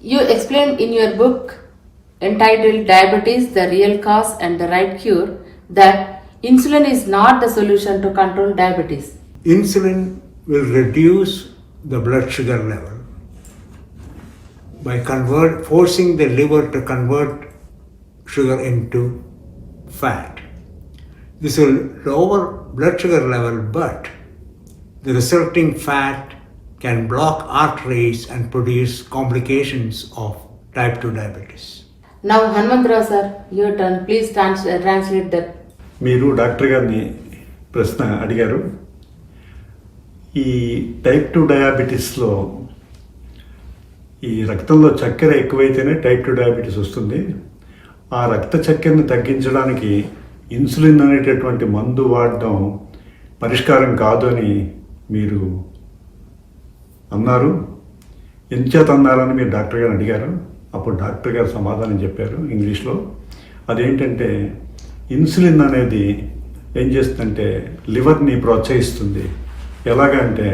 You explained in your book entitled Diabetes, the Real Cause and the Right Cure that insulin is not the solution to control diabetes. Insulin will reduce the blood sugar level by forcing the liver to convert sugar into fat. This will lower blood sugar level, but the resulting fat can block arteries and produce complications of type 2 diabetes. Now, Hanumantrao sir, your turn. Please translate that. మీరు doctor గారిని ప్రశ్న అడిగారు. ఈ type 2 డయాబెటీస్లో ఈ రక్తంలో చక్కెర ఎక్కువైతేనే type 2 diabetes వస్తుంది. ఆ రక్త చక్కెరను తగ్గించడానికి ఇన్సులిన్ అనేటటువంటి మందు వాడడం పరిష్కారం కాదు అని మీరు అన్నారు. ఎంచేత అన్నారని మీరు డాక్టర్ గారిని అడిగారు. అప్పుడు డాక్టర్ గారు సమాధానం చెప్పారు ఇంగ్లీష్లో. అదేంటంటే ఇన్సులిన్ అనేది ఏం చేస్తుందంటే లివర్ని ప్రోత్సహిస్తుంది. ఎలాగంటే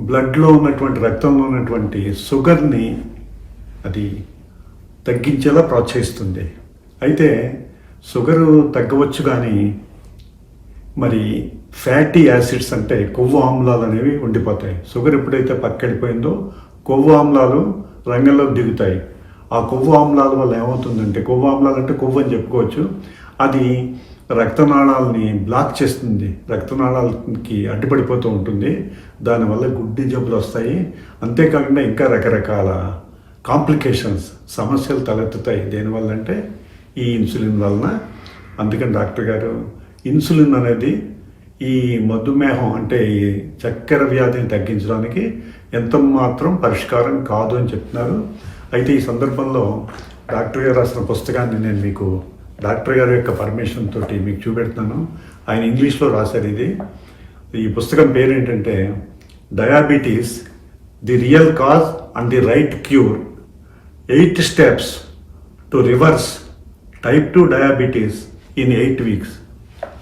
బ్లడ్లో ఉన్నటువంటి రక్తంలో ఉన్నటువంటి షుగర్ని అది తగ్గించేలా ప్రోత్సహిస్తుంది. అయితే షుగరు తగ్గవచ్చు కానీ మరి ఫ్యాటీ యాసిడ్స్ అంటే కొవ్వు ఆమ్లాలు అనేవి ఉండిపోతాయి. షుగర్ ఎప్పుడైతే పక్కెళ్ళిపోయిందో కొవ్వు ఆమ్లాలు రంగంలోకి దిగుతాయి. ఆ కొవ్వు ఆమ్లాల వల్ల ఏమవుతుందంటే, కొవ్వు ఆమ్లాలు అంటే కొవ్వు అని చెప్పుకోవచ్చు, అది రక్తనాళాలని బ్లాక్ చేస్తుంది, రక్తనాళాలకి అడ్డుపడిపోతూ ఉంటుంది. దానివల్ల గుడ్డి జబ్బులు వస్తాయి. అంతేకాకుండా ఇంకా రకరకాల కాంప్లికేషన్స్, సమస్యలు తలెత్తుతాయి. దేనివల్ల అంటే ఈ ఇన్సులిన్ వలన. అందుకని డాక్టర్ గారు ఇన్సులిన్ అనేది ఈ మధుమేహం అంటే ఈ చక్కెర వ్యాధిని తగ్గించడానికి ఎంత మాత్రం పరిష్కారం కాదు అని చెప్తున్నారు. అయితే ఈ సందర్భంలో డాక్టర్ గారు రాసిన పుస్తకాన్ని నేను మీకు డాక్టర్ గారి యొక్క పర్మిషన్ తోటి మీకు చూపెడుతున్నాను. ఆయన ఇంగ్లీష్లో రాశారు ఇది. ఈ పుస్తకం పేరు ఏంటంటే diabetes, the real cause and the right cure, 8 steps to reverse type 2 diabetes in 8 weeks.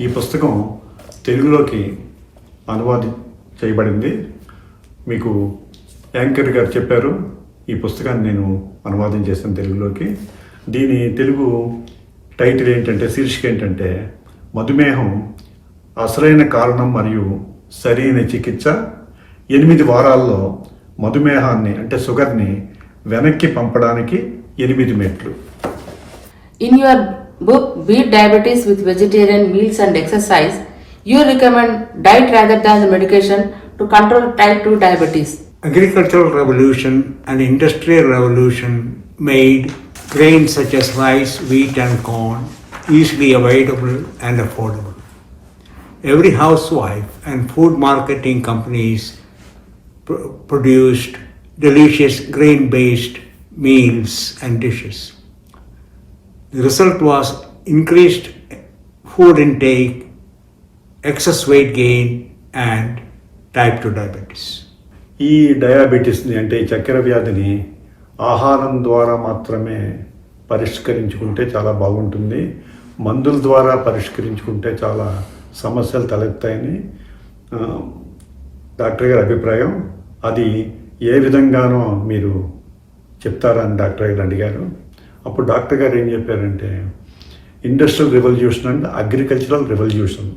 ఈ పుస్తకం తెలుగులోకి అనువాదం చేయబడింది. మీకు యాంకర్ గారు చెప్పారు ఈ పుస్తకాన్ని నేను అనువాదం చేశాను తెలుగులోకి. దీని తెలుగు టైటిల్ ఏంటంటే, శీర్షిక ఏంటంటే మధుమేహం అసలైన కారణం మరియు సరైన చికిత్స, 8 వారాల్లో మధుమేహాన్ని అంటే షుగర్ని వెనక్కి పంపడానికి 8 మెట్లు. In your book Beat Diabetes with Vegetarian Meals and Exercise, you recommend diet rather than the medication to control type 2 diabetes. Agricultural revolution and industrial revolution made grains such as rice, wheat and corn easily available and affordable. Every housewife and food marketing companies produced delicious grain-based meals and dishes. The result was increased food intake, excess weight gain and type 2 diabetes. ఈ డయాబెటీస్ని అంటే ఈ చక్కెర వ్యాధిని ఆహారం ద్వారా మాత్రమే పరిష్కరించుకుంటే చాలా బాగుంటుంది. మందుల ద్వారా పరిష్కరించుకుంటే చాలా సమస్యలు తలెత్తాయని డాక్టర్ గారి అభిప్రాయం. అది ఏ విధంగానో మీరు చెప్తారని డాక్టర్ గారు అడిగారు. అప్పుడు డాక్టర్ గారు ఏం చెప్పారంటే, industrial revolution and agricultural revolution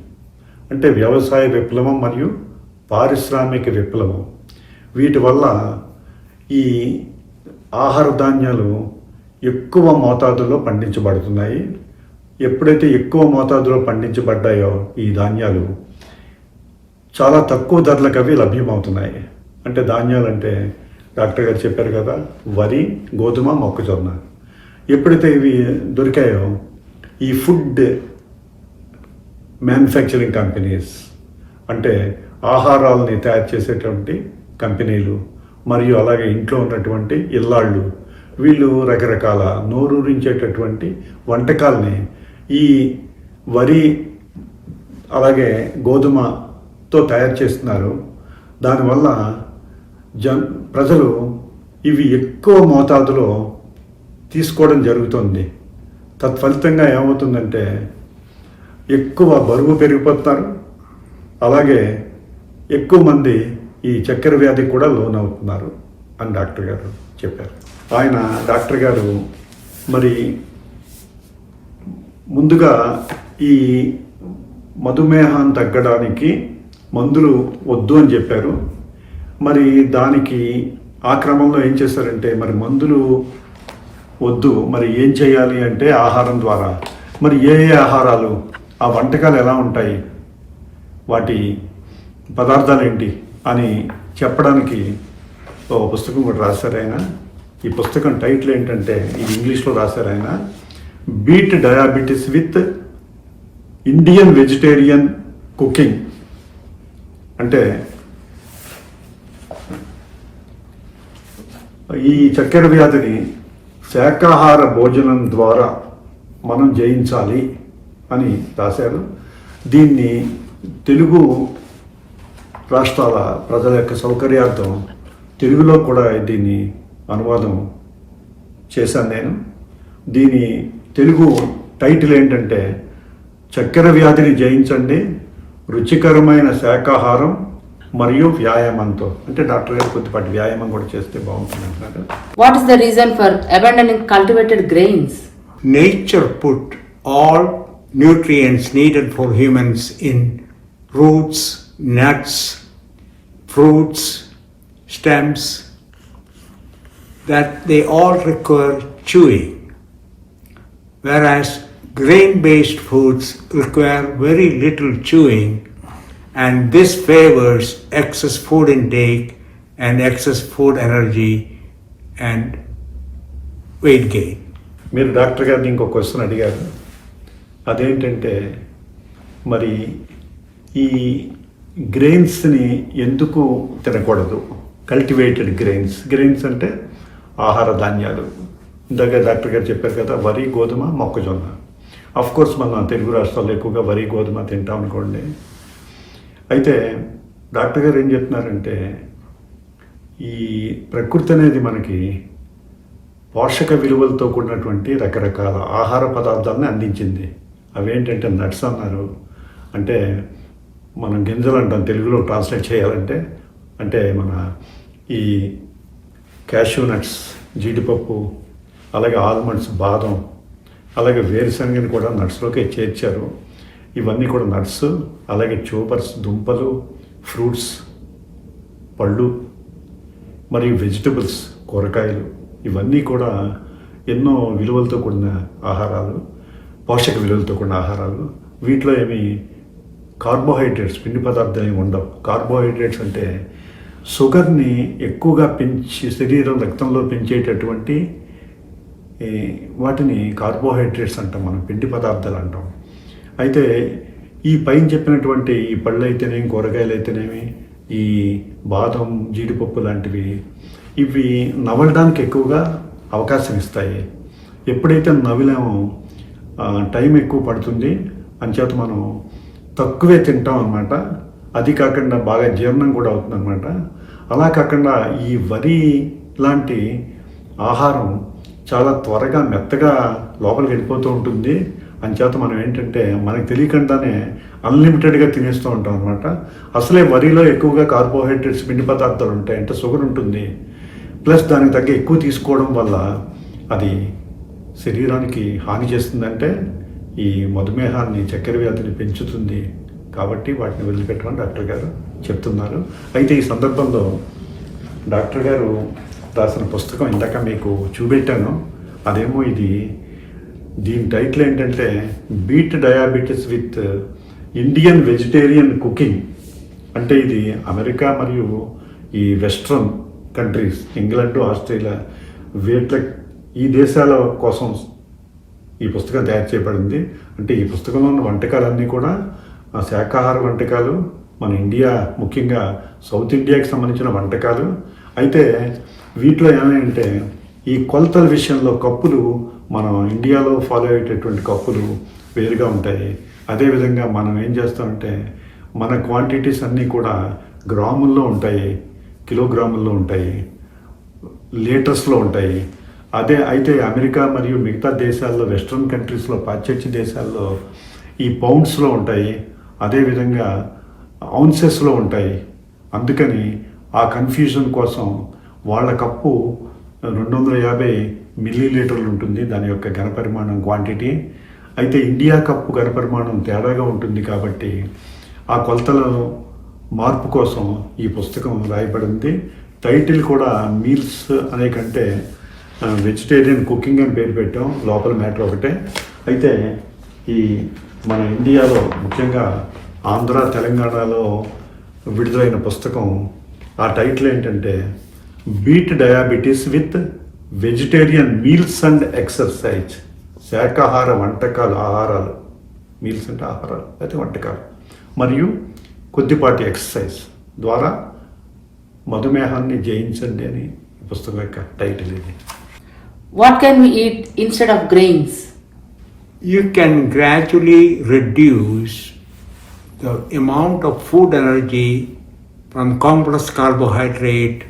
అంటే వ్యవసాయ విప్లవం మరియు పారిశ్రామిక విప్లవం. వీటి వల్ల ఈ ఆహార ధాన్యాలు ఎక్కువ మోతాదులో పండించబడుతున్నాయి. ఎప్పుడైతే ఎక్కువ మోతాదులో పండించబడ్డాయో ఈ ధాన్యాలు చాలా తక్కువ ధరలకు అవి లభ్యమవుతున్నాయి. అంటే ధాన్యాలు అంటే డాక్టర్ గారు చెప్పారు కదా, వరి, గోధుమ, మొక్కజొన్న. ఎప్పుడైతే ఇవి దొరికాయో ఈ ఫుడ్ మ్యానుఫ్యాక్చరింగ్ కంపెనీస్ అంటే ఆహారాలని తయారు చేసేటువంటి కంపెనీలు మరియు అలాగే ఇంట్లో ఉన్నటువంటి ఇల్లాళ్ళు, వీళ్ళు రకరకాల నోరూరించేటటువంటి వంటకాలని ఈ వరి అలాగే గోధుమతో తయారు చేస్తున్నారు. దానివల్ల ప్రజలు ఇవి ఎక్కువ మోతాదులో తీసుకోవడం జరుగుతుంది. తత్ఫలితంగా ఏమవుతుందంటే ఎక్కువ బరువు పెరిగిపోతున్నారు. అలాగే ఎక్కువ మంది ఈ చక్కెర వ్యాధికి కూడా లోనవుతున్నారు అని డాక్టర్ గారు చెప్పారు. ఆయన డాక్టర్ గారు మరి ముందుగా ఈ మధుమేహాన్ని తగ్గడానికి మందులు వద్దు అని చెప్పారు. మరి దానికి ఆ క్రమంలో ఏం చేశారంటే మరి మందులు వద్దు, మరి ఏం చేయాలి అంటే ఆహారం ద్వారా. మరి ఏ ఆహారాలు, ఆ వంటకాలు ఎలా ఉంటాయి, వాటి పదార్థాలు ఏంటి అని చెప్పడానికి ఒక పుస్తకం కూడా రాశారు ఆయన. ఈ పుస్తకం టైటిల్ ఏంటంటే, ఇది ఇంగ్లీష్లో రాశారు ఆయన, beat diabetes with Indian vegetarian cooking. అంటే ఈ చక్కెర వ్యాధిని శాకాహార భోజనం ద్వారా మనం జయించాలి అని రాశారు. దీన్ని తెలుగు రాష్ట్రాల ప్రజల యొక్క సౌకర్యార్థం తెలుగులో కూడా దీన్ని అనువాదం చేశాను నేను. దీని తెలుగు టైటిల్ ఏంటంటే, చక్కెర వ్యాధిని జయించండి, రుచికరమైన శాకాహారం మరియు వ్యాయామంతో. అంటే డాక్టర్ గారు కొద్దిపాటి వ్యాయామం కూడా చేస్తే బాగుంటుంది అంటున్నారు. What is the reason for abandoning cultivated grains? Nature put all nutrients needed for humans in roots, nuts, fruits, stems, that they all require chewing, whereas grain-based foods require very little chewing, and this favors excess food intake and excess food energy and weight gain. మీరు doctor గారిని ఇంకో question అడిగారు. అదేంటంటే, మరి ఈ గ్రెయిన్స్ని ఎందుకు తినకూడదు? Cultivated grains అంటే ఆహార ధాన్యాలు. ఇందాక డాక్టర్ గారు చెప్పారు కదా, వరి, గోధుమ, మొక్కజొన్న. కోర్స్ మన తెలుగు రాష్ట్రాల్లో ఎక్కువగా వరి, గోధుమ తింటాం అనుకోండి. అయితే డాక్టర్ గారు ఏం చెప్తున్నారంటే, ఈ ప్రకృతి అనేది మనకి పోషక విలువలతో కూడినటువంటి రకరకాల ఆహార పదార్థాలను అందించింది. అవేంటంటే నట్స్ అన్నారు. అంటే మనం గింజలు అంటాం తెలుగులో ట్రాన్స్లేట్ చేయాలంటే. అంటే మన ఈ క్యాష్యూ నట్స్, జీడిపప్పు, అలాగే ఆల్మండ్స్, బాదం, అలాగే వేరుశనగని కూడా నట్స్లోకి చేర్చారు. ఇవన్నీ కూడా నట్స్. అలాగే ట్యూబర్స్, దుంపలు, ఫ్రూట్స్, పళ్ళు, మరియు వెజిటబుల్స్, కూరగాయలు, ఇవన్నీ కూడా ఎన్నో విలువలతో కూడిన ఆహారాలు, పోషక విలువలతో కూడిన ఆహారాలు. వీటిలో ఏమి కార్బోహైడ్రేట్స్, పిండి పదార్థాలు ఏమి ఉండవు. కార్బోహైడ్రేట్స్ అంటే షుగర్ని ఎక్కువగా పెంచి శరీరం రక్తంలో పెంచేటటువంటి వాటిని కార్బోహైడ్రేట్స్ అంటాం మనం, పిండి పదార్థాలు అంటాం. అయితే ఈ పైన చెప్పినటువంటి ఈ పళ్ళు అయితేనేమి, కూరగాయలు అయితేనేమి, ఈ బాదం, జీడిపప్పు లాంటివి, ఇవి నవలడానికి ఎక్కువగా అవకాశం ఇస్తాయి. ఎప్పుడైతే నవిలేమో టైం ఎక్కువ పడుతుంది, అంచేత మనం తక్కువే తింటాం అన్నమాట. అది కాకుండా బాగా జీర్ణం కూడా అవుతుంది అన్నమాట. అలా కాకుండా ఈ వరి లాంటి ఆహారం చాలా త్వరగా మెత్తగా లోపలికి వెళ్ళిపోతూ ఉంటుంది. అంచేత మనం ఏంటంటే మనకు తెలియకుండానే అన్లిమిటెడ్గా తినేస్తూ ఉంటాం అనమాట. అసలే వరిలో ఎక్కువగా కార్బోహైడ్రేట్స్, పిండి పదార్థాలు ఉంటాయి, అంటే షుగర్ ఉంటుంది. ప్లస్ దానికి తగ్గ ఎక్కువ తీసుకోవడం వల్ల అది శరీరానికి హాని చేస్తుందంటే ఈ మధుమేహాన్ని, చక్కెర వ్యాధిని పెంచుతుంది. కాబట్టి వాటిని వదిలిపెట్టమని డాక్టర్ గారు చెప్తున్నారు. అయితే ఈ సందర్భంలో డాక్టర్ గారు రాసిన పుస్తకం ఇందాక మీకు చూపెట్టాను. అదేమో దీని టైటిల్ ఏంటంటే, beat diabetes with Indian vegetarian cooking. అంటే ఇది అమెరికా మరియు ఈ వెస్ట్రన్ కంట్రీస్, ఇంగ్లాండ్, ఆస్ట్రేలియా, ఈ దేశాల కోసం ఈ పుస్తకం తయారు చేయబడింది. అంటే ఈ పుస్తకంలో ఉన్న వంటకాలన్నీ కూడా శాకాహార వంటకాలు, మన ఇండియా, ముఖ్యంగా సౌత్ ఇండియాకి సంబంధించిన వంటకాలు. అయితే వీటిలో ఏమంటే ఈ కొలతల విషయంలో కప్పులు మనం ఇండియాలో ఫాలో అయ్యేటటువంటి కప్పులు వేరుగా ఉంటాయి. అదేవిధంగా మనం ఏం చేస్తామంటే మన క్వాంటిటీస్ అన్నీ కూడా గ్రాముల్లో ఉంటాయి, కిలోగ్రాముల్లో ఉంటాయి, లీటర్స్లో ఉంటాయి. అయితే అమెరికా మరియు మిగతా దేశాల్లో, వెస్ట్రన్ కంట్రీస్లో, పాశ్చాత్య దేశాల్లో ఈ పౌండ్స్లో ఉంటాయి, అదేవిధంగా ఔన్సెస్లో ఉంటాయి. అందుకని ఆ కన్ఫ్యూజన్ కోసం వాళ్ళ కప్పు 250 మిల్లీలీటర్లు ఉంటుంది దాని యొక్క ఘనపరిమాణం క్వాంటిటీ. అయితే ఇండియా కప్పు ఘనపరిమాణం తేడాగా ఉంటుంది కాబట్టి ఆ కొలతల మార్పు కోసం ఈ పుస్తకం రాయబడింది. టైటిల్ కూడా మీల్స్ అనే కంటే వెజిటేరియన్ కుకింగ్ అని పేరు పెట్టాం, లోపల మ్యాటర్ ఒకటే. అయితే ఈ మన ఇండియాలో ముఖ్యంగా ఆంధ్ర తెలంగాణలో విడుదలైన పుస్తకం ఆ టైటిల్ ఏంటంటే beat diabetes with vegetarian meals and exercise. శాకాహార వంటకాలు, ఆహారాలు, మీల్స్ అంటే ఆహారాలు అయితే వంటకాలు, మరియు కొద్దిపాటి ఎక్సర్సైజ్ ద్వారా మధుమేహాన్ని జయించండి అని ఈ పుస్తకం యొక్క టైటిల్ ఇది. What can we eat instead of grains? You can gradually reduce the amount of food energy from complex carbohydrate,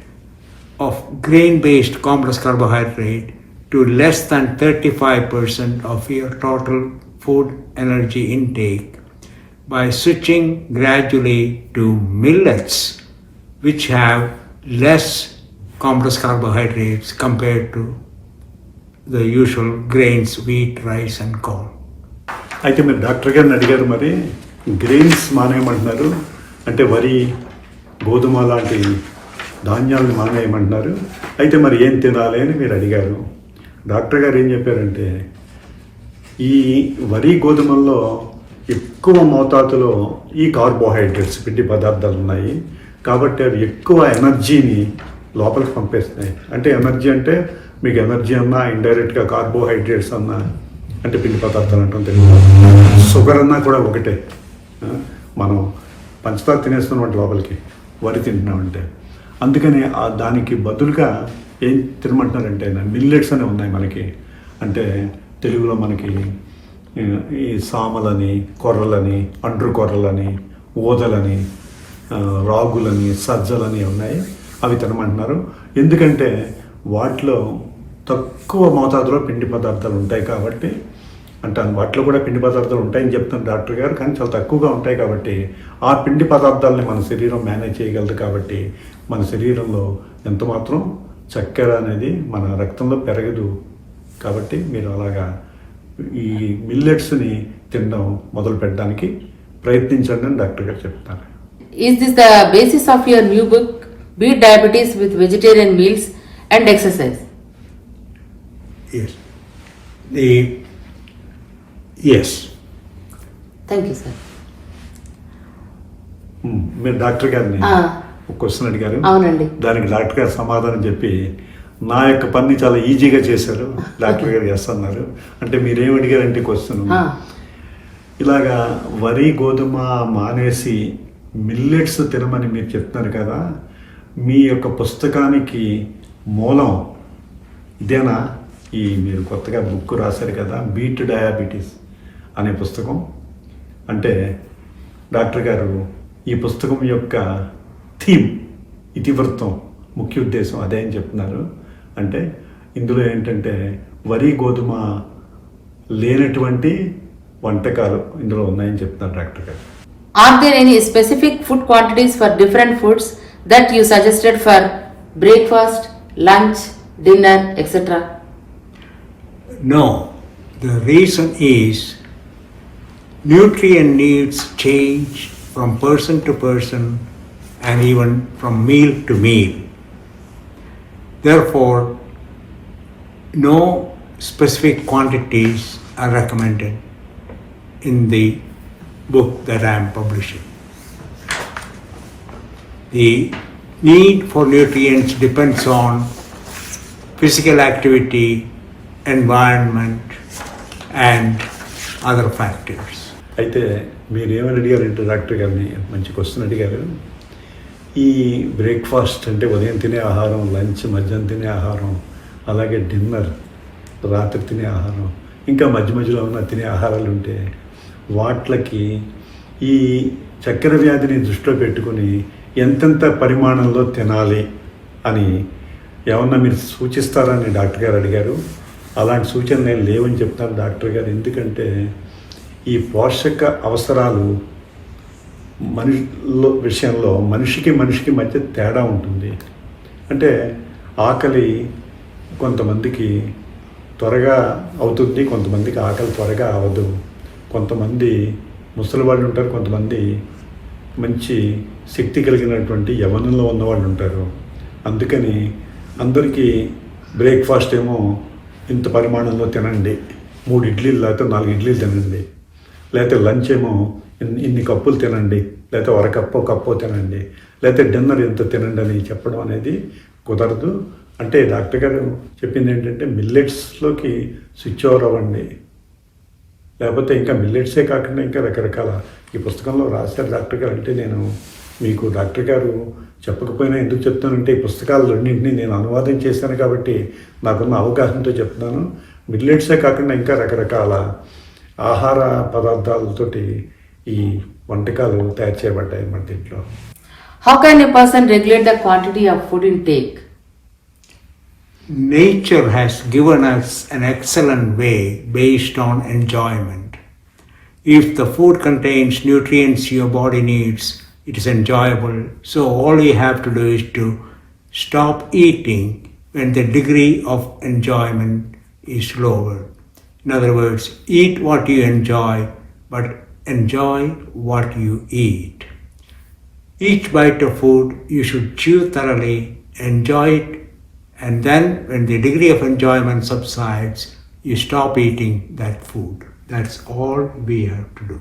of grain-based complex carbohydrate, to less than 35% of your total food energy intake by switching gradually to millets, which have less complex carbohydrates compared to the usual grains, wheat, rice and corn. అయితే మీరు doctor గారిని అడిగారు, మరి grains మానేయమంటున్నారు అంటే వరి, గోధుమ లాంటి ధాన్యాలను మానేయమంటున్నారు. అయితే మరి ఏం తినాలి అని మీరు అడిగారు. డాక్టర్ గారు ఏం చెప్పారంటే ఈ వరి గోధుమల్లో ఎక్కువ మోతాదులో ఈ కార్బోహైడ్రేట్స్, పిండి పదార్థాలు ఉన్నాయి కాబట్టి అవి ఎక్కువ ఎనర్జీని లోపలికి పంపేస్తున్నాయి. అంటే ఎనర్జీ అంటే మీకు ఎనర్జీ అన్నా ఇండైరెక్ట్గా కార్బోహైడ్రేట్స్ అన్నా అంటే పిండి పదార్థాలు అంటాం తెలుగు. షుగర్ అన్నా కూడా ఒకటే. మనం పంచదార తినేస్తున్నామంటే లోపలికి, వరి తింటున్నామంటే. అందుకని దానికి బదులుగా ఏం తినమంటున్నారంటే మిల్లెట్స్ అనేవి ఉన్నాయి మనకి. అంటే తెలుగులో మనకి ఈ సామలని, కొర్రలని, అండ్రు కొర్రలని, ఓదలని, రాగులని, సజ్జలని ఉన్నాయి. అవి తినమంటున్నారు. ఎందుకంటే వాటిలో తక్కువ మోతాదులో పిండి పదార్థాలు ఉంటాయి కాబట్టి. అంటే వాటిలో కూడా పిండి పదార్థాలు ఉంటాయని చెప్తున్నారు డాక్టర్ గారు, కానీ చాలా తక్కువగా ఉంటాయి కాబట్టి ఆ పిండి పదార్థాలని మన శరీరం మేనేజ్ చేయగలదు. కాబట్టి మన శరీరంలో ఎంత మాత్రం చక్కెర అనేది మన రక్తంలో పెరగదు. కాబట్టి మీరు అలాగా ఈ మిల్లెట్స్ని తినడం మొదలు పెట్టడానికి ప్రయత్నించండి అని డాక్టర్ గారు చెప్తారు. Is this the basis of your new book, Beat Diabetes with Vegetarian Meals and Exercise? Yes. Yes. Thank you, sir. మీరు డాక్టర్ గారిని ఒక క్వశ్చన్ అడిగారు. అవునండి. దానికి డాక్టర్ గారు సమాధానం చెప్పి నా యొక్క పని చాలా ఈజీగా చేశారు. డాక్టర్ గారు చేస్తున్నారు. అంటే మీరేం అడిగారంటే క్వశ్చన్ ఇలాగా వరి గోధుమ మానేసి మిల్లెట్స్ తినమని మీరు చెప్తున్నారు కదా, మీ యొక్క పుస్తకానికి మూలం ఇదేనా? ఈ మీరు కొత్తగా బుక్ రాశారు కదా, బీట్ డయాబెటీస్ అనే పుస్తకం. అంటే డాక్టర్ గారు ఈ పుస్తకం యొక్క థీమ్, ఇతివృత్తం, ముఖ్య ఉద్దేశం అదే అని చెప్తున్నారు. అంటే ఇందులో ఏంటంటే వరి గోధుమ లేనటువంటి వంటకాలు ఇందులో ఉన్నాయని చెప్తున్నారు డాక్టర్ గారు. Are there any specific food quantities for different foods that you suggested for breakfast, lunch, dinner, etc.? No. The reason is nutrient needs change from person to person and even from meal to meal. Therefore, no specific quantities are recommended in the book that I am publishing. The need for nutrients depends on physical activity, environment and other factors. అయితే మీరు ఏమని అడిగారంటే doctor గారిని మంచి question అడిగారు. ఈ breakfast అంటే ఉదయం తినే ఆహారం, లంచ్ మధ్యాహ్నం తినే ఆహారం, అలాగే డిన్నర్ రాత్రి తినే ఆహారం, ఇంకా మధ్య మధ్యలో ఉన్న తినే ఆహారాలు ఉంటే వాటికి ఈ చక్కెర వ్యాధిని దృష్టిలో పెట్టుకుని ఎంతెంత పరిమాణంలో తినాలి అని ఏమన్నా మీరు సూచిస్తారని డాక్టర్ గారు అడిగారు. అలాంటి సూచనలు నేను లేవని చెప్తాను డాక్టర్ గారు. ఎందుకంటే ఈ పోషక అవసరాలు విషయంలో మనిషికి మనిషికి మధ్య తేడా ఉంటుంది. అంటే ఆకలి కొంతమందికి త్వరగా అవుతుంది, కొంతమందికి ఆకలి త్వరగా అవ్వదు. కొంతమంది ముసలి వాళ్ళు ఉంటారు, కొంతమంది మంచి శక్తి కలిగినటువంటి యవ్వనంలో ఉన్నవాళ్ళు ఉంటారు. అందుకని అందరికీ బ్రేక్ఫాస్ట్ ఏమో ఇంత పరిమాణంలో తినండి, 3 ఇడ్లీలు లేకపోతే 4 ఇడ్లీలు తినండి, లేకపోతే లంచ్ ఏమో ఇన్ని కప్పులు తినండి, లేకపోతే కప్పో తినండి, లేకపోతే డిన్నర్ ఎంత తినండి అని చెప్పడం అనేది కుదరదు. అంటే డాక్టర్ గారు చెప్పింది ఏంటంటే మిల్లెట్స్లోకి స్విచ్ ఓవర్ అవ్వండి. లేకపోతే ఇంకా మిల్లెట్సే కాకుండా ఇంకా రకరకాల ఈ పుస్తకంలో రాశారు డాక్టర్ గారు. అంటే నేను మీకు డాక్టర్ గారు చెప్పకపోయినా ఎందుకు చెప్తానంటే ఈ పుస్తకాలు రెండింటినీ నేను అనువాదం చేశాను కాబట్టి నాకున్న అవగాహనతో చెప్తున్నాను. మిల్లెట్సే కాకుండా ఇంకా రకరకాల ఆహార పదార్థాలతోటి ఈ వంటకాలు తయారు చేయబడ్డాయి మన దీంట్లో. How can a person regulate the quantity of food intake? Nature has given us an excellent way based on enjoyment. If the food contains nutrients your body needs, it is enjoyable. So all you have to do is to stop eating when the degree of enjoyment is lower. In other words, eat what you enjoy, but enjoy what you eat. Each bite of food you should chew thoroughly, enjoy it, and then when the degree of enjoyment subsides, you stop eating that food. That's all we have to do.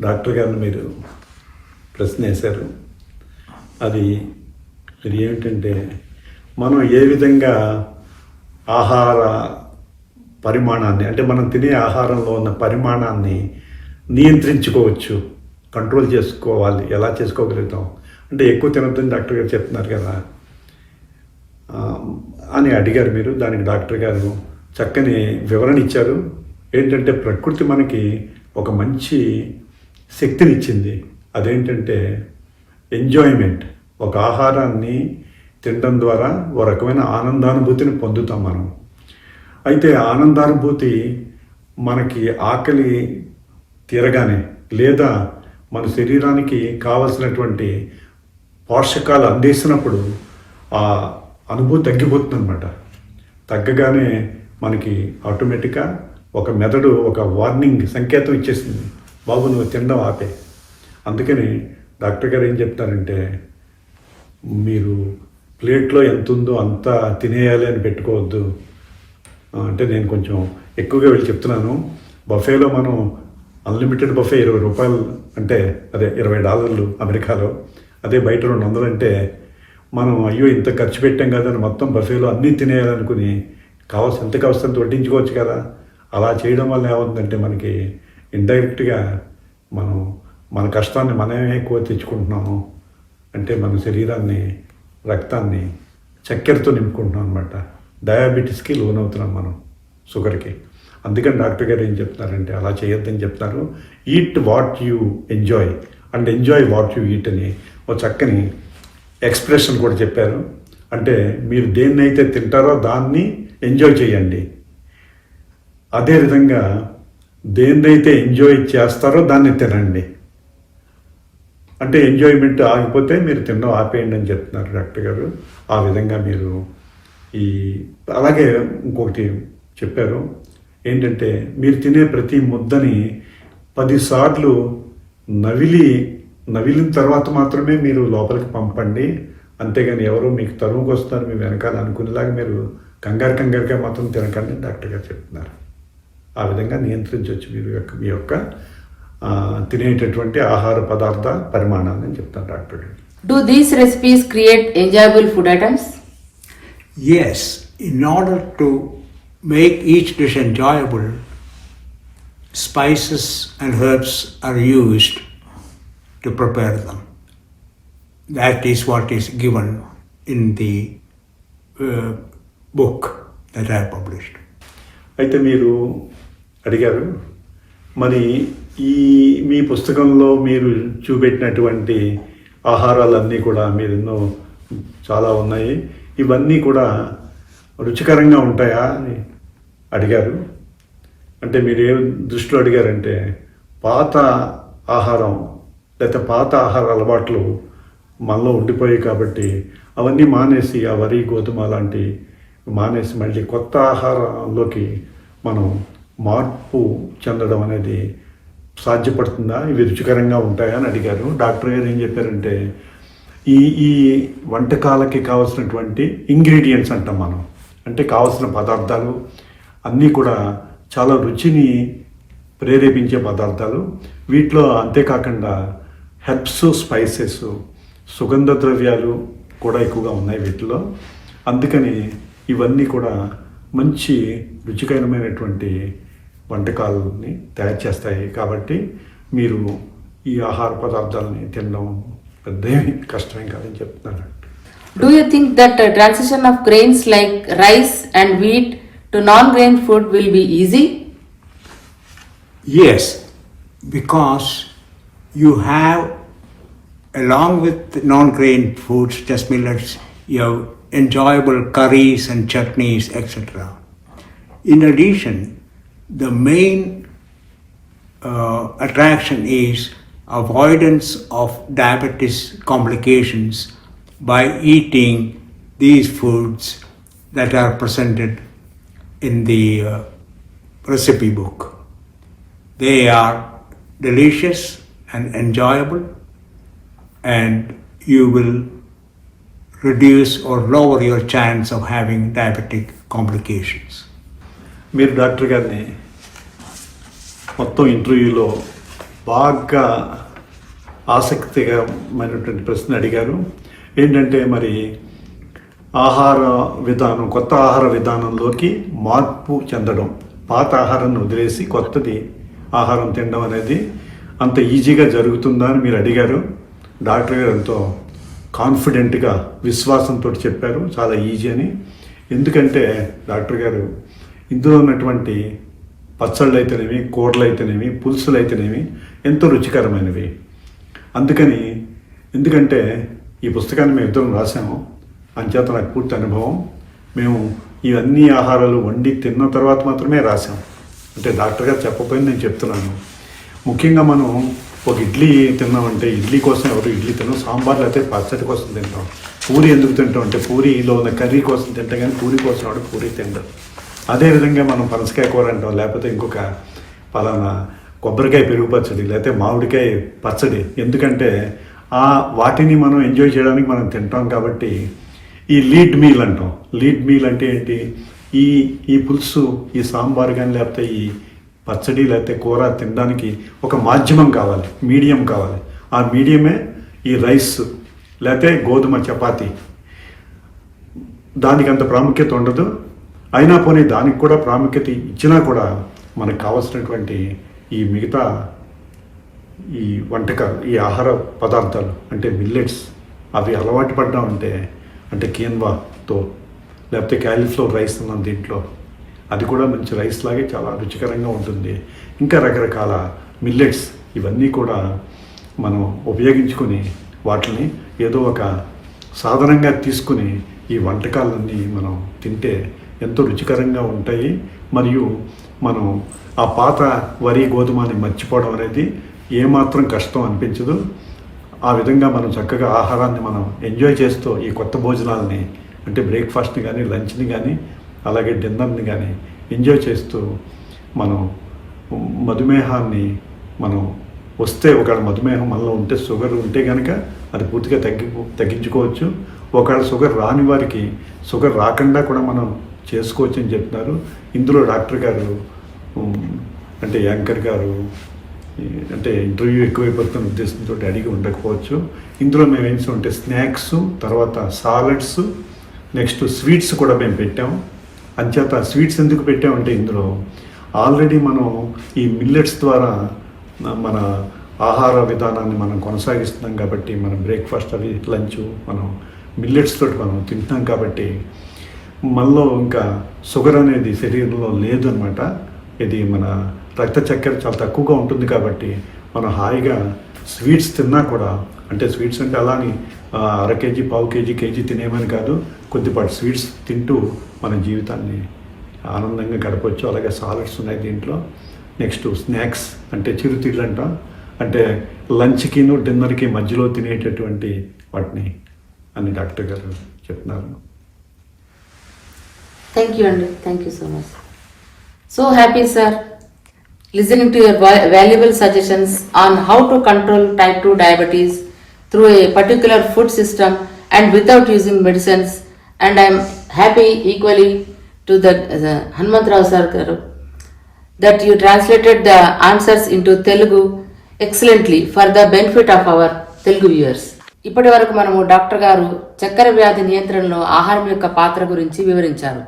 Doctor గారిని మీరు ప్రశ్న వేశారు. అది ఏమిటంటే మనం ఏ విధంగా ఆహార పరిమాణాన్ని, అంటే మనం తినే ఆహారంలో ఉన్న పరిమాణాన్ని నియంత్రించుకోవచ్చు, కంట్రోల్ చేసుకోవాలి. ఎలా చేసుకోగలుగుతాం అంటే ఎక్కువ తినొద్దని డాక్టర్ గారు చెప్తున్నారు కదా అని అడిగారు మీరు. దానికి డాక్టర్ గారు చక్కని వివరణ ఇచ్చారు. ఏంటంటే ప్రకృతి మనకి ఒక మంచి శక్తినిచ్చింది. అదేంటంటే ఎంజాయ్మెంట్. ఒక ఆహారాన్ని తినడం ద్వారా ఓ రకమైన ఆనందానుభూతిని పొందుతాం మనం. అయితే ఆనందానుభూతి మనకి ఆకలి తీరగానే లేదా మన శరీరానికి కావలసినటువంటి పోషకాలు అందిస్తున్నప్పుడు ఆ అనుభూతి తగ్గిపోతుంది అన్నమాట. తగ్గగానే మనకి ఆటోమేటిక్గా ఒక మెదడు ఒక వార్నింగ్ సంకేతం ఇచ్చేసింది, బాబు నువ్వు తినడం ఆపే. అందుకని డాక్టర్ గారు ఏం చెప్తారంటే మీరు ప్లేట్లో ఎంత ఉందో అంతా తినేయాలి అని పెట్టుకోవద్దు. అంటే నేను కొంచెం ఎక్కువగా వెళ్ళి చెప్తున్నాను. బఫేలో మనం అన్లిమిటెడ్ బఫే 20 రూపాయలు, అంటే అదే $20 అమెరికాలో. అదే బయట 200 అంటే మనం అయ్యో ఇంత ఖర్చు పెట్టాం కదా అని మొత్తం బఫేలో అన్నీ తినేయాలనుకుని ఎంత కావాల్సినంత వడ్డించుకోవచ్చు కదా. అలా చేయడం వల్ల ఏమవుతుందంటే మనకి ఇండైరెక్ట్గా మనం మన కష్టాన్ని మనమే ఎక్కువ తెచ్చుకుంటున్నాము. అంటే మన శరీరాన్ని, రక్తాన్ని చక్కెరతో నింపుకుంటున్నాం అనమాట. డయాబెటీస్కి లోనవుతున్నాం మనం, షుగర్కి. అందుకని డాక్టర్ గారు ఏం చెప్తున్నారంటే అలా చేయొద్దని చెప్తున్నారు. Eat what you enjoy and enjoy what you eat అని ఒక చక్కని ఎక్స్ప్రెషన్ కూడా చెప్పారు. అంటే మీరు దేన్నైతే తింటారో దాన్ని ఎంజాయ్ చేయండి, అదేవిధంగా దేన్నైతే ఎంజాయ్ చేస్తారో దాన్ని తినండి. అంటే ఎంజాయ్మెంట్ ఆగిపోతే మీరు తినడం ఆపేయండి అని చెప్తున్నారు డాక్టర్ గారు. ఆ విధంగా మీరు అలాగే ఇంకొకటి చెప్పారు ఏంటంటే మీరు తినే ప్రతి ముద్దని 10 సార్లు నవిలిన తర్వాత మాత్రమే మీరు లోపలికి పంపండి. అంతేగాని ఎవరో మీకు తరువుకు వస్తారు మీ వెనకాల అనుకునేలాగా మీరు కంగారుగా మాత్రం తినకండి డాక్టర్ గారు చెప్తున్నారు. ఆ విధంగా నియంత్రించవచ్చు మీరు మీ యొక్క తినేటటువంటి ఆహార పదార్థ పరిమాణాన్ని చెప్తాను డాక్టర్ గారు. Do these recipes create enjoyable food items? Yes, in order to make each dish enjoyable, spices and herbs are used to prepare them. That is what is given in the book that I published. అయితే మీరు అడిగారు మరి మీ పుస్తకంలో మీరు చూపెట్టినటువంటి ఆహారాలన్నీ కూడా మీరు ఎన్నో చాలా ఉన్నాయి, ఇవన్నీ కూడా రుచికరంగా ఉంటాయా అని అడిగారు. అంటే మీరు ఏ దృష్టిలో అడిగారంటే పాత ఆహారం లేకపోతే పాత ఆహార అలవాట్లు మనలో ఉండిపోయాయి కాబట్టి అవన్నీ మానేసి ఆ వరి, గోధుమ లాంటి మానేసి మళ్ళీ కొత్త ఆహారంలోకి మనం మార్పు చెందడం అనేది సాధ్యపడుతుందా, ఇవి రుచికరంగా ఉంటాయా అని అడిగారు. డాక్టర్ గారు ఏం చెప్పారంటే ఈ వంటకాలకి కావాల్సినటువంటి ఇంగ్రీడియంట్స్ అంటాం మనం, అంటే కావాల్సిన పదార్థాలు అన్నీ కూడా చాలా రుచిని ప్రేరేపించే పదార్థాలు. వీటిలో అంతేకాకుండా హెర్బ్స్, స్పైసెస్, సుగంధ ద్రవ్యాలు కూడా ఎక్కువగా ఉన్నాయి వీటిలో. అందుకని ఇవన్నీ కూడా మంచి రుచికరమైనటువంటి వంటకాలని తయారు చేస్తాయి. కాబట్టి మీరు ఈ ఆహార పదార్థాలని తినడం పెద్ద కష్టమేం కాదని చెప్తున్నారు. Do you think that transition of grains like rice and wheat to non-grain food will be easy? Yes, because you have, along with non-grain foods, just millets, you have enjoyable curries and chutneys, etc. In addition, the main attraction is avoidance of diabetes complications by eating these foods that are presented in the recipe book. They are delicious and enjoyable, and you will reduce or lower your chance of having diabetic complications. మీరు doctor గారిని మొత్తం ఇంటర్వ్యూలో బాగా ఆసక్తికరమైనటువంటి ప్రశ్న అడిగారు. ఏంటంటే మరి ఆహార విధానం, కొత్త ఆహార విధానంలోకి మార్పు చెందడం, పాత ఆహారాన్ని వదిలేసి కొత్తది ఆహారం తినడం అనేది అంత ఈజీగా జరుగుతుందా అని మీరు అడిగారు. డాక్టర్ గారు ఎంతో కాన్ఫిడెంట్గా, విశ్వాసంతో చెప్పారు చాలా ఈజీ అని. ఎందుకంటే డాక్టర్ గారు ఇందులో ఉన్నటువంటి పచ్చళ్ళు అయితేనేమి, కూరలు అయితేనేమి, పులుసులు అయితేనేమి ఎంతో రుచికరమైనవి. ఎందుకంటే ఈ పుస్తకాన్ని మేము ఇద్దరం రాసాము, అంచేత నాకు పూర్తి అనుభవం. మేము ఇవన్నీ ఆహారాలు వండి తిన్న తర్వాత మాత్రమే రాసాం. అంటే డాక్టర్ గారు చెప్పకపోయింది నేను చెప్తున్నాను. ముఖ్యంగా మనం ఒక ఇడ్లీ తిన్నామంటే ఇడ్లీ కోసం ఎవరు ఇడ్లీ తిన్నాం, సాంబార్లు అయితే పచ్చడి కోసం తింటాం. పూరి ఎందుకు తింటాం అంటే పూరిలో ఉన్న కర్రీ కోసం తింటాం, కానీ పూరి కోసం వాడు పూరి తింటాం. అదేవిధంగా మనం పనసకాయ కూర అంటాం, లేకపోతే ఇంకొక పలానా కొబ్బరికాయ పెరుగు పచ్చడి, లేకపోతే మామిడికాయ పచ్చడి. ఎందుకంటే వాటిని మనం ఎంజాయ్ చేయడానికి మనం తింటాం. కాబట్టి ఈ లీడ్ మీల్ అంటాం. లీడ్ మీల్ అంటే ఏంటి? ఈ పులుసు, ఈ సాంబార్ కానీ లేకపోతే ఈ పచ్చడి లేకపోతే కూర తినడానికి ఒక మాధ్యమం కావాలి, మీడియం కావాలి. ఆ మీడియమే ఈ రైస్ లేకపోతే గోధుమ చపాతీ. దానికి అంత ప్రాముఖ్యత ఉండదు. అయినా పోనీ దానికి కూడా ప్రాముఖ్యత ఇచ్చినా కూడా మనకు కావాల్సినటువంటి ఈ మిగతా ఈ వంటకాలు, ఈ ఆహార పదార్థాలు అంటే మిల్లెట్స్, అవి అలవాటు పడ్డామంటే, అంటే కీన్వాతో లేకపోతే క్యాలీఫ్లవర్ రైస్ ఉన్నాం దీంట్లో, అది కూడా మంచి రైస్ లాగే చాలా రుచికరంగా ఉంటుంది. ఇంకా రకరకాల మిల్లెట్స్, ఇవన్నీ కూడా మనం ఉపయోగించుకొని వాటిని ఏదో ఒక సాధనంగా తీసుకుని ఈ వంటకాలన్నీ మనం తింటే ఎంతో రుచికరంగా ఉంటాయి. మరియు మనం ఆ పాత వరి గోధుమని మర్చిపోవడం అనేది ఏమాత్రం కష్టం అనిపించదు. ఆ విధంగా మనం చక్కగా ఆహారాన్ని మనం ఎంజాయ్ చేస్తూ ఈ కొత్త భోజనాలని, అంటే బ్రేక్ఫాస్ట్ని కానీ, లంచ్ని కానీ, అలాగే డిన్నర్ని కానీ ఎంజాయ్ చేస్తూ మనం మధుమేహాన్ని మనం వస్తే, ఒకవేళ మధుమేహం మనలో ఉంటే, షుగర్ ఉంటే కనుక అది పూర్తిగా తగ్గించుకోవచ్చు. ఒకవేళ షుగర్ రాని వారికి షుగర్ రాకుండా కూడా మనం చేసుకోవచ్చు అని చెప్తున్నారు. ఇందులో డాక్టర్ గారు అంటే యాంకర్ గారు అంటే ఇంటర్వ్యూ ఎక్కువైపోతున్న ఉద్దేశంతో అడిగి ఉండకపోవచ్చు. ఇందులో మేము ఏం చేస్తామంటే స్నాక్స్, తర్వాత సాలడ్స్, నెక్స్ట్ స్వీట్స్ కూడా మేము పెట్టాము. అంచేత స్వీట్స్ ఎందుకు పెట్టామంటే ఇందులో ఆల్రెడీ మనం ఈ మిల్లెట్స్ ద్వారా మన ఆహార విధానాన్ని మనం కొనసాగిస్తున్నాం కాబట్టి, మన బ్రేక్ఫాస్ట్ అవి లంచ్ మనం మిల్లెట్స్ తోటి మనం తింటున్నాం కాబట్టి మనలో ఇంకా షుగర్ అనేది శరీరంలో లేదు అనమాట. ఇది మన రక్త చక్కెర చాలా తక్కువగా ఉంటుంది కాబట్టి మనం హాయిగా స్వీట్స్ తిన్నా కూడా, అంటే స్వీట్స్ అంటే అలాని అర కేజీ, పావు కేజీ, కేజీ తినేమని కాదు, కొద్దిపాటి స్వీట్స్ తింటూ మన జీవితాన్ని ఆనందంగా గడపవచ్చు. అలాగే సాలడ్స్ ఉన్నాయి దీంట్లో. నెక్స్ట్ స్నాక్స్ అంటే చిరుతిళ్ళు అంటాం, అంటే లంచ్కిను డిన్నర్కి మధ్యలో తినేటటువంటి వాటిని అని డాక్టర్ గారు చెప్తున్నారు. Thank you, Andy. Thank you so much. So happy, sir, listening to your valuable suggestions on how to control type 2 diabetes through a particular food system and without using medicines. And I am happy equally to the Hanumantrao sir garu that you translated the answers into Telugu excellently for the benefit of our Telugu viewers. ఇప్పటి వరకు మనము doctor గారు చక్కెర వ్యాధి నియంత్రణలో ఆహారం యొక్క పాత్ర గురించి వివరించారు.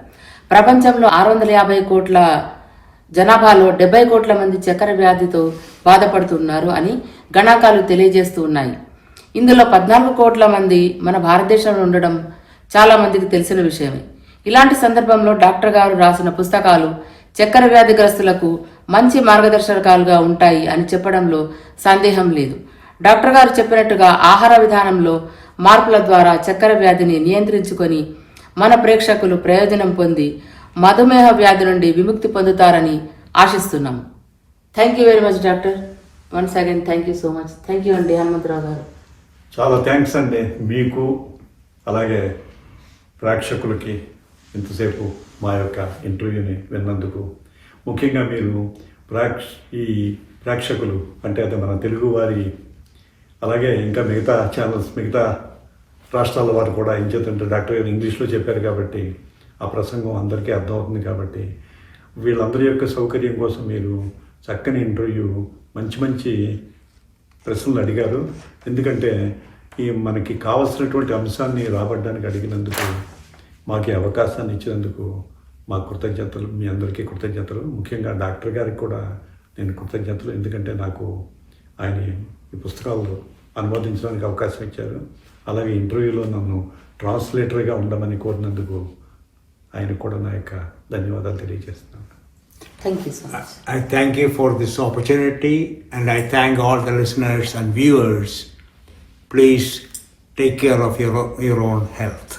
ప్రపంచంలో 650 కోట్ల జనాభాలో 70 కోట్ల మంది చక్కెర వ్యాధితో బాధపడుతున్నారు అని గణాంకాలు తెలియజేస్తూ ఉన్నాయి. ఇందులో 14 కోట్ల మంది మన భారతదేశంలో ఉండడం చాలా మందికి తెలిసిన విషయమే. ఇలాంటి సందర్భంలో డాక్టర్ గారు రాసిన పుస్తకాలు చక్కెర వ్యాధిగ్రస్తులకు మంచి మార్గదర్శకాలుగా ఉంటాయి అని చెప్పడంలో సందేహం లేదు. డాక్టర్ గారు చెప్పినట్టుగా ఆహార విధానంలో మార్పుల ద్వారా చక్కెర వ్యాధిని నియంత్రించుకొని మన ప్రేక్షకులు ప్రయోజనం పొంది మధుమేహ వ్యాధి నుండి విముక్తి పొందుతారని ఆశిస్తున్నాము. Thank you very much doctor. Once again thank you so much. Thank you అండి హనుమంతరావు గారు. చాలా థ్యాంక్స్ అండి మీకు, అలాగే ప్రేక్షకులకి ఇంతసేపు మా యొక్క ఇంటర్వ్యూని విన్నందుకు. ముఖ్యంగా మీరు ఈ ప్రేక్షకులు అంటే అది మన తెలుగు వారి, అలాగే ఇంకా మిగతా ఛానల్స్, మిగతా రాష్ట్రాల వారు కూడా ఏం చేస్తుంటే డాక్టర్ గారు ఇంగ్లీష్లో చెప్పారు కాబట్టి ఆ ప్రసంగం అందరికీ అర్థమవుతుంది కాబట్టి వీళ్ళందరి యొక్క సౌకర్యం కోసం మీరు చక్కని ఇంటర్వ్యూ, మంచి మంచి ప్రశ్నలు అడిగారు. ఎందుకంటే ఈ మనకి కావాల్సినటువంటి అంశాన్ని రాబట్టడానికి అడిగినందుకు, మాకు అవకాశాన్ని ఇచ్చినందుకు మా కృతజ్ఞతలు, మీ అందరికీ కృతజ్ఞతలు. ముఖ్యంగా డాక్టర్ గారికి కూడా నేను కృతజ్ఞతలు, ఎందుకంటే నాకు ఆయన ఈ పుస్తకాలు అనువాదించడానికి అవకాశం ఇచ్చారు. అలాగే ఇంటర్వ్యూలో నన్ను ట్రాన్స్లేటర్గా ఉండమని కోరినందుకు ఆయనకు కూడా నా యొక్క ధన్యవాదాలు తెలియజేస్తున్నాను. Thank you so much. I thank you for this opportunity, and I thank all the listeners and viewers. Please take care of your own health.